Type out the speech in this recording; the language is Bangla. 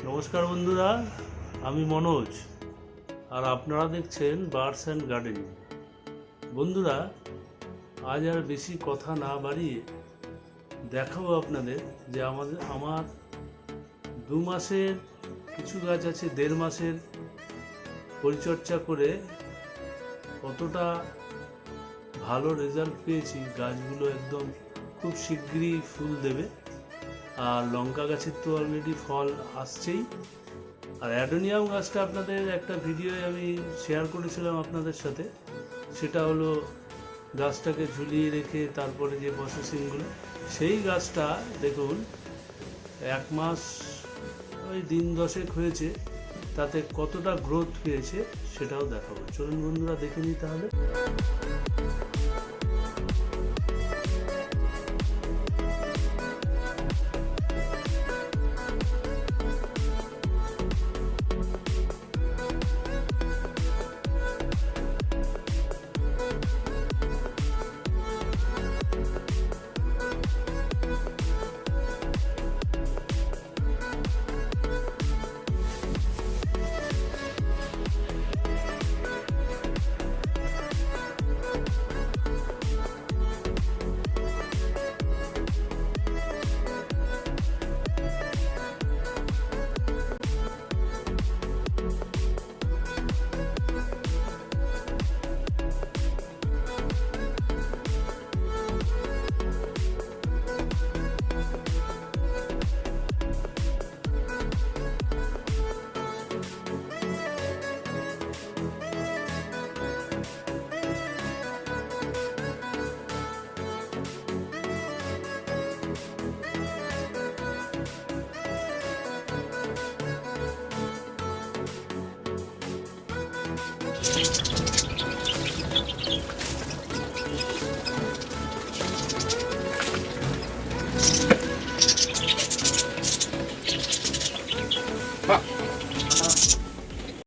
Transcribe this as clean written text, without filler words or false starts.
নমস্কার বন্ধুরা, আমি মনোজ আর আপনারা দেখছেন বার্ডস অ্যান্ড গার্ডেনিং। বন্ধুরা, আজ আর বেশি কথা না বাড়িয়ে দেখাবো আপনাদের যে আমার 2 মাসের কিছু গাছ আছে, 1.5 মাসের পরিচর্যা করে কতটা ভালো রেজাল্ট পেয়েছি। গাছগুলো একদম খুব শীঘ্রই ফুল দেবে, আর লঙ্কা গাছের তো অলরেডি ফল আসছেই। আর অ্যাডেনিয়াম গাছটা আপনাদের একটা ভিডিওয়ে আমি শেয়ার করেছিলাম আপনাদের সাথে, সেটা হলো গাছটাকে ঝুলিয়ে রেখে তারপরে যে প্রসেসিংগুলো, সেই গাছটা দেখুন 1 মাস ওই দিন 10 হয়েছে, তাতে কতটা গ্রোথ পেয়েছে সেটাও দেখাবো। চলুন বন্ধুরা দেখে নিই তাহলে।